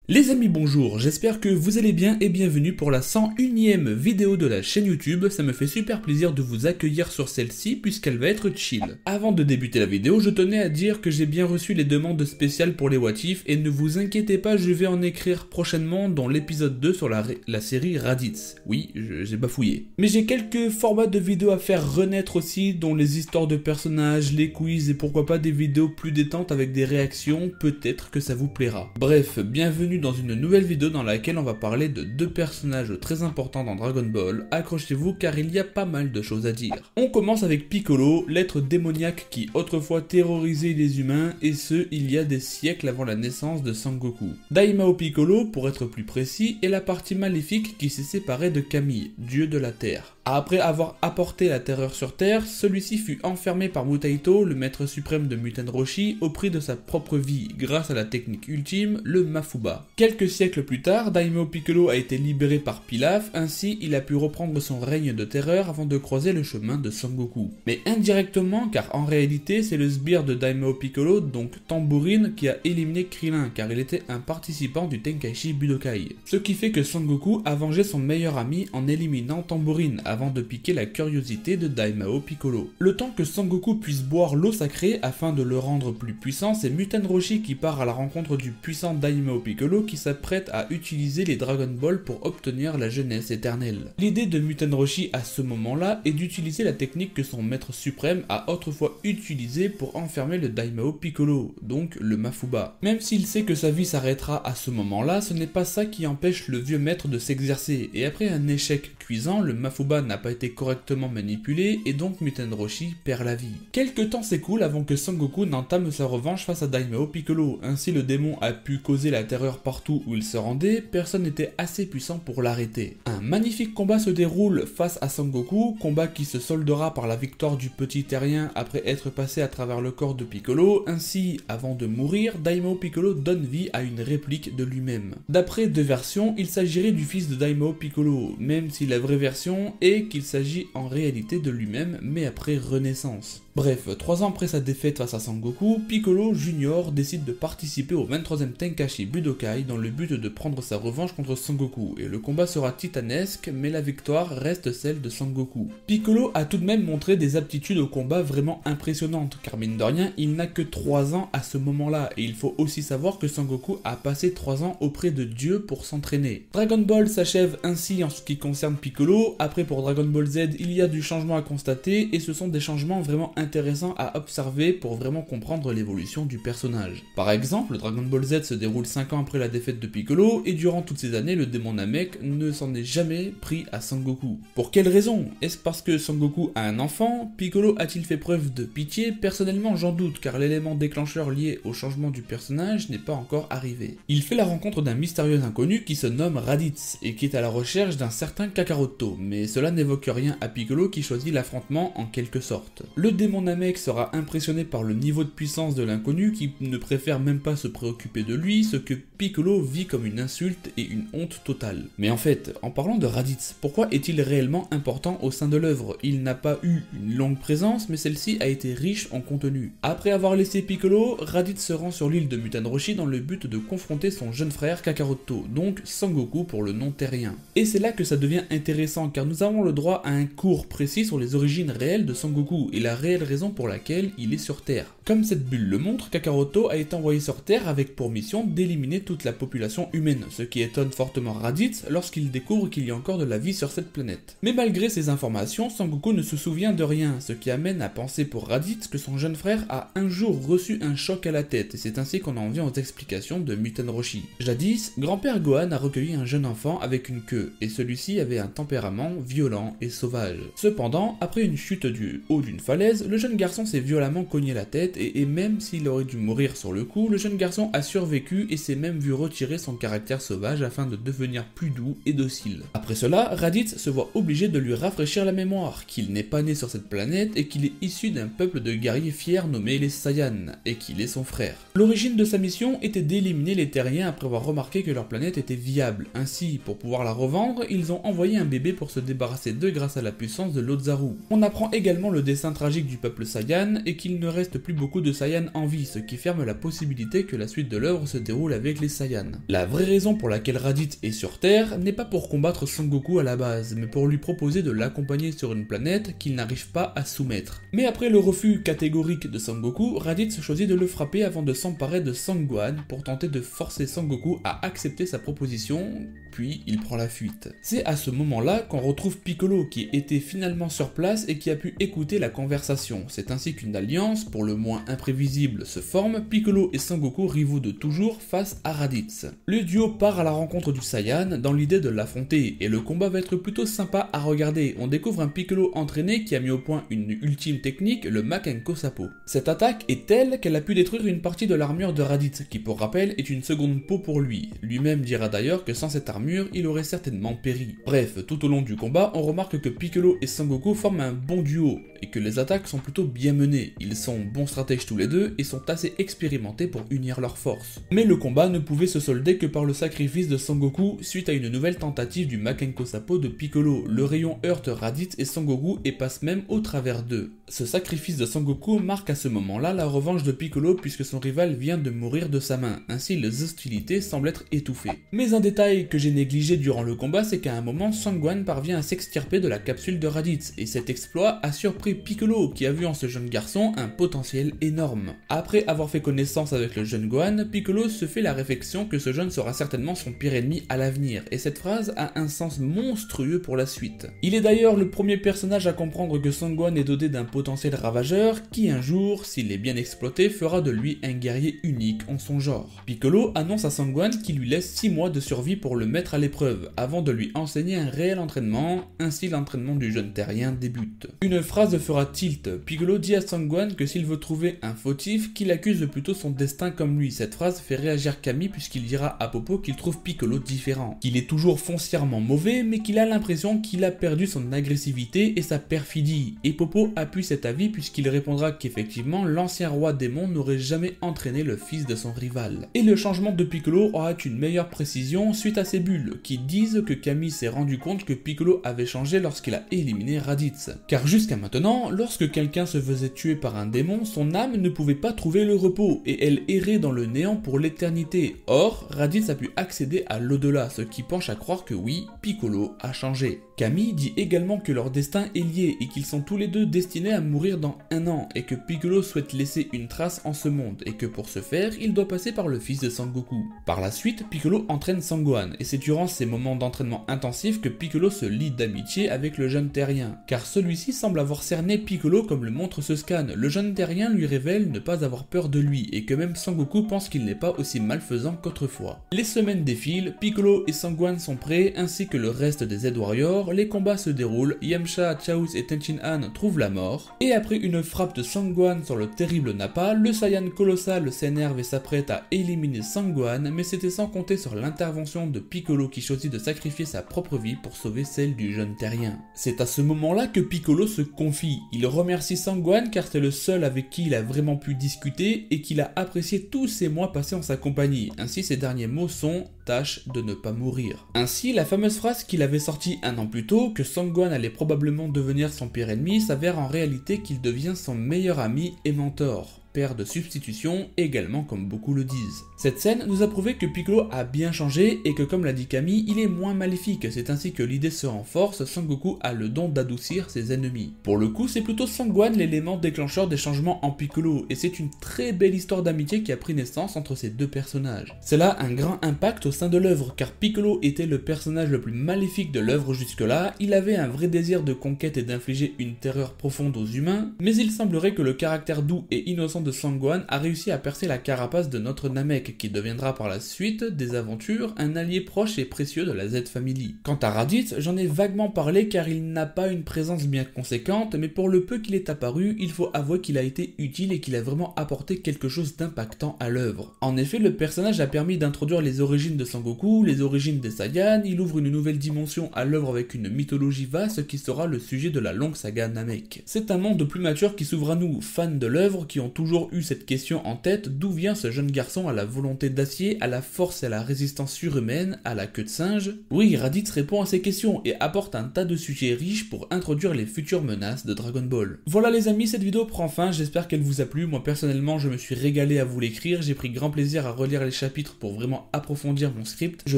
Les amis, bonjour, j'espère que vous allez bien et bienvenue pour la 101ème vidéo de la chaîne YouTube. Ça me fait super plaisir de vous accueillir sur celle-ci puisqu'elle va être chill. Avant de débuter la vidéo, je tenais à dire que j'ai bien reçu les demandes spéciales pour les What If et ne vous inquiétez pas, je vais en écrire prochainement dans l'épisode 2 sur la série Raditz. Oui, j'ai bafouillé. Mais j'ai quelques formats de vidéos à faire renaître aussi, dont les histoires de personnages, les quiz et pourquoi pas des vidéos plus détentes avec des réactions, peut-être que ça vous plaira. Bref, bienvenue dans une nouvelle vidéo dans laquelle on va parler de deux personnages très importants dans Dragon Ball. Accrochez-vous car il y a pas mal de choses à dire. On commence avec Piccolo, l'être démoniaque qui autrefois terrorisait les humains, et ce, il y a des siècles avant la naissance de Sangoku. Daimao Piccolo, pour être plus précis, est la partie maléfique qui s'est séparée de Kami, dieu de la terre. Après avoir apporté la terreur sur Terre, celui-ci fut enfermé par Mutaito, le maître suprême de Muten Roshi, au prix de sa propre vie, grâce à la technique ultime, le Mafuba. Quelques siècles plus tard, Daimao Piccolo a été libéré par Pilaf, ainsi il a pu reprendre son règne de terreur avant de croiser le chemin de Sangoku. Mais indirectement, car en réalité c'est le sbire de Daimao Piccolo, donc Tambourine, qui a éliminé Krillin, car il était un participant du Tenkaichi Budokai. Ce qui fait que Sangoku a vengé son meilleur ami en éliminant Tambourine, avant de piquer la curiosité de Daimao Piccolo. Le temps que Sangoku puisse boire l'eau sacrée afin de le rendre plus puissant, c'est Muten Roshi qui part à la rencontre du puissant Daimao Piccolo qui s'apprête à utiliser les Dragon Ball pour obtenir la jeunesse éternelle. L'idée de Muten Roshi à ce moment-là est d'utiliser la technique que son maître suprême a autrefois utilisée pour enfermer le Daimao Piccolo, donc le Mafuba. Même s'il sait que sa vie s'arrêtera à ce moment-là, ce n'est pas ça qui empêche le vieux maître de s'exercer, et après un échec cuisant, le Mafuba n'a pas été correctement manipulé et donc Muten Roshi perd la vie. Quelques temps s'écoulent avant que Sangoku n'entame sa revanche face à Daimao Piccolo. Ainsi le démon a pu causer la terreur partout où il se rendait, personne n'était assez puissant pour l'arrêter. Un magnifique combat se déroule face à Sangoku, combat qui se soldera par la victoire du petit terrien après être passé à travers le corps de Piccolo. Ainsi, avant de mourir, Daimao Piccolo donne vie à une réplique de lui-même. D'après deux versions, il s'agirait du fils de Daimao Piccolo, même si la vraie version est qu'il s'agit en réalité de lui-même, mais après renaissance. Bref, 3 ans après sa défaite face à Sangoku, Piccolo Junior décide de participer au 23e Tenkaichi Budokai dans le but de prendre sa revanche contre Sangoku, et le combat sera titanesque, mais la victoire reste celle de Sangoku. Piccolo a tout de même montré des aptitudes au combat vraiment impressionnantes, car mine de rien, il n'a que 3 ans à ce moment-là, et il faut aussi savoir que Sangoku a passé 3 ans auprès de Dieu pour s'entraîner. Dragon Ball s'achève ainsi en ce qui concerne Piccolo. Après, pour Dragon Ball Z, il y a du changement à constater, et ce sont des changements vraiment intéressant à observer pour vraiment comprendre l'évolution du personnage. Par exemple, Dragon Ball Z se déroule 5 ans après la défaite de Piccolo, et durant toutes ces années, le démon Namek ne s'en est jamais pris à Sangoku. Pour quelle raison? Est-ce parce que Sangoku a un enfant? Piccolo a-t-il fait preuve de pitié? Personnellement, j'en doute, car l'élément déclencheur lié au changement du personnage n'est pas encore arrivé. Il fait la rencontre d'un mystérieux inconnu qui se nomme Raditz, et qui est à la recherche d'un certain Kakaroto, mais cela n'évoque rien à Piccolo qui choisit l'affrontement en quelque sorte. Le démon Namek sera impressionné par le niveau de puissance de l'inconnu qui ne préfère même pas se préoccuper de lui, ce que Piccolo vit comme une insulte et une honte totale. Mais en fait, en parlant de Raditz, pourquoi est-il réellement important au sein de l'œuvre? Il n'a pas eu une longue présence, mais celle-ci a été riche en contenu. Après avoir laissé Piccolo, Raditz se rend sur l'île de Muten Roshi dans le but de confronter son jeune frère Kakaroto, donc Sangoku pour le nom terrien. Et c'est là que ça devient intéressant, car nous avons le droit à un cours précis sur les origines réelles de Sangoku et la réelle raison pour laquelle il est sur Terre. Comme cette bulle le montre, Kakaroto a été envoyé sur Terre avec pour mission d'éliminer toute la population humaine, ce qui étonne fortement Raditz lorsqu'il découvre qu'il y a encore de la vie sur cette planète. Mais malgré ces informations, Sangoku ne se souvient de rien, ce qui amène à penser pour Raditz que son jeune frère a un jour reçu un choc à la tête, et c'est ainsi qu'on en vient aux explications de Muten Roshi. Jadis, grand-père Gohan a recueilli un jeune enfant avec une queue, et celui-ci avait un tempérament violent et sauvage. Cependant, après une chute du haut d'une falaise, le jeune garçon s'est violemment cogné la tête et même s'il aurait dû mourir sur le coup, le jeune garçon a survécu et s'est même vu retirer son caractère sauvage afin de devenir plus doux et docile. Après cela, Raditz se voit obligé de lui rafraîchir la mémoire, qu'il n'est pas né sur cette planète et qu'il est issu d'un peuple de guerriers fiers nommé les Saiyans, et qu'il est son frère. L'origine de sa mission était d'éliminer les terriens après avoir remarqué que leur planète était viable. Ainsi, pour pouvoir la revendre, ils ont envoyé un bébé pour se débarrasser d'eux grâce à la puissance de l'Ozaru. On apprend également le destin tragique du peuple Saiyan et qu'il ne reste plus beaucoup beaucoup de Saiyans en vie, ce qui ferme la possibilité que la suite de l'œuvre se déroule avec les Saiyans. La vraie raison pour laquelle Raditz est sur Terre n'est pas pour combattre Son Goku à la base, mais pour lui proposer de l'accompagner sur une planète qu'il n'arrive pas à soumettre. Mais après le refus catégorique de Son Goku, Raditz choisit de le frapper avant de s'emparer de Sangwan pour tenter de forcer Son Goku à accepter sa proposition, puis il prend la fuite. C'est à ce moment-là qu'on retrouve Piccolo qui était finalement sur place et qui a pu écouter la conversation. C'est ainsi qu'une alliance, pour le moins imprévisible, se forme, Piccolo et Son Goku rivaux de toujours face à Raditz. Le duo part à la rencontre du Saiyan dans l'idée de l'affronter, et le combat va être plutôt sympa à regarder. On découvre un Piccolo entraîné qui a mis au point une ultime technique, le Makenko Sapo. Cette attaque est telle qu'elle a pu détruire une partie de l'armure de Raditz, qui pour rappel est une seconde peau pour lui. Lui-même dira d'ailleurs que sans cette armure, il aurait certainement péri. Bref, tout au long du combat, on remarque que Piccolo et Son Goku forment un bon duo, et que les attaques sont plutôt bien menées. Ils sont bons stratèges tous les deux, et sont assez expérimentés pour unir leurs forces. Mais le combat ne pouvait se solder que par le sacrifice de Son Goku suite à une nouvelle tentative du Makenko Sapo de Piccolo. Le rayon heurte Raditz et Son Goku et passe même au travers d'eux. Ce sacrifice de Son Goku marque à ce moment-là la revanche de Piccolo puisque son rival vient de mourir de sa main. Ainsi, les hostilités semblent être étouffées. Mais un détail que j'ai négligé durant le combat, c'est qu'à un moment, Sangwan parvient à s'extirper de la capsule de Raditz, et cet exploit a surpris Piccolo, qui a vu en ce jeune garçon un potentiel énorme. Après avoir fait connaissance avec le jeune Gohan, Piccolo se fait la réflexion que ce jeune sera certainement son pire ennemi à l'avenir, et cette phrase a un sens monstrueux pour la suite. Il est d'ailleurs le premier personnage à comprendre que Sangwan est doté d'un potentiel ravageur, qui un jour, s'il est bien exploité, fera de lui un guerrier unique en son genre. Piccolo annonce à Sangwan qu'il lui laisse 6 mois de survie pour le mettre à l'épreuve, avant de lui enseigner un réel entraînement, ainsi l'entraînement du jeune terrien débute. Une phrase fera tilt, Piccolo dit à Sangwan que s'il veut trouver un fautif, qu'il accuse plutôt son destin comme lui. Cette phrase fait réagir Kami puisqu'il dira à Popo qu'il trouve Piccolo différent, qu'il est toujours foncièrement mauvais, mais qu'il a l'impression qu'il a perdu son agressivité et sa perfidie, et Popo appuie cet avis puisqu'il répondra qu'effectivement l'ancien roi démon n'aurait jamais entraîné le fils de son rival. Et le changement de Piccolo aura une meilleure précision suite à ces bulles, qui disent que Kami s'est rendu compte que Piccolo avait changé lorsqu'il a éliminé Raditz. Car jusqu'à maintenant, lorsque quelqu'un se faisait tuer par un démon, son âme ne pouvait pas trouver le repos, et elle errait dans le néant pour l'éternité. Or, Raditz a pu accéder à l'au-delà, ce qui penche à croire que oui, Piccolo a changé. Kami dit également que leur destin est lié et qu'ils sont tous les deux destinés à mourir dans 1 an, et que Piccolo souhaite laisser une trace en ce monde, et que pour ce faire, il doit passer par le fils de Sangoku. Par la suite, Piccolo entraîne Sangwan, et c'est durant ces moments d'entraînement intensif que Piccolo se lie d'amitié avec le jeune terrien, car celui-ci semble avoir cerné Piccolo comme le montre ce scan. Le jeune terrien lui révèle ne pas avoir peur de lui, et que même Sangoku pense qu'il n'est pas aussi malfaisant qu'autrefois. Les semaines défilent, Piccolo et Sangwan sont prêts, ainsi que le reste des Z-Warriors. Les combats se déroulent, Yamcha, Chaos et Tenchin Han trouvent la mort, et après une frappe de Sangwan sur le terrible Nappa, le Saiyan colossal s'énerve et s'apprête à éliminer Sangwan, mais c'était sans compter sur l'intervention de Piccolo qui choisit de sacrifier sa propre vie pour sauver celle du jeune terrien. C'est à ce moment-là que Piccolo se confie. Il remercie Sangwan car c'est le seul avec qui il a vraiment pu discuter et qu'il a apprécié tous ces mois passés en sa compagnie. Ainsi, ses derniers mots sont « tâche de ne pas mourir ». Ainsi, la fameuse phrase qu'il avait sortie 1 an plus tôt, que Sangwan allait probablement devenir son pire ennemi, s'avère en réalité qu'il devient son meilleur ami et mentor. Père de substitution, également comme beaucoup le disent. Cette scène nous a prouvé que Piccolo a bien changé et que comme l'a dit Kami, il est moins maléfique. C'est ainsi que l'idée se renforce, Sangoku a le don d'adoucir ses ennemis. Pour le coup, c'est plutôt Sangwan l'élément déclencheur des changements en Piccolo, et c'est une très belle histoire d'amitié qui a pris naissance entre ces deux personnages. C'est là un grand impact au sein de l'œuvre, car Piccolo était le personnage le plus maléfique de l'œuvre jusque-là, il avait un vrai désir de conquête et d'infliger une terreur profonde aux humains, mais il semblerait que le caractère doux et innocent de Sangwan a réussi à percer la carapace de notre Namek, qui deviendra par la suite des aventures un allié proche et précieux de la Z-Family. Quant à Raditz, j'en ai vaguement parlé car il n'a pas une présence bien conséquente, mais pour le peu qu'il est apparu, il faut avouer qu'il a été utile et qu'il a vraiment apporté quelque chose d'impactant à l'œuvre. En effet, le personnage a permis d'introduire les origines de Sangoku, les origines des Saiyans, il ouvre une nouvelle dimension à l'œuvre avec une mythologie vaste qui sera le sujet de la longue saga Namek. C'est un monde plus mature qui s'ouvre à nous, fans de l'œuvre qui ont toujours toujours eu cette question en tête, d'où vient ce jeune garçon à la volonté d'acier, à la force et à la résistance surhumaine, à la queue de singe? Oui, Raditz répond à ces questions et apporte un tas de sujets riches pour introduire les futures menaces de Dragon Ball. Voilà les amis, cette vidéo prend fin, j'espère qu'elle vous a plu. Moi personnellement, je me suis régalé à vous l'écrire, j'ai pris grand plaisir à relire les chapitres pour vraiment approfondir mon script. Je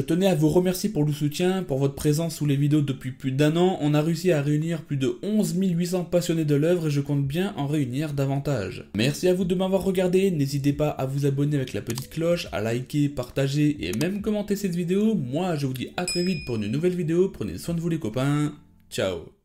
tenais à vous remercier pour le soutien, pour votre présence sous les vidéos depuis plus d'1 an. On a réussi à réunir plus de 11 800 passionnés de l'œuvre et je compte bien en réunir davantage. Merci à vous de m'avoir regardé, n'hésitez pas à vous abonner avec la petite cloche, à liker, partager et même commenter cette vidéo. Moi je vous dis à très vite pour une nouvelle vidéo, prenez soin de vous les copains, ciao.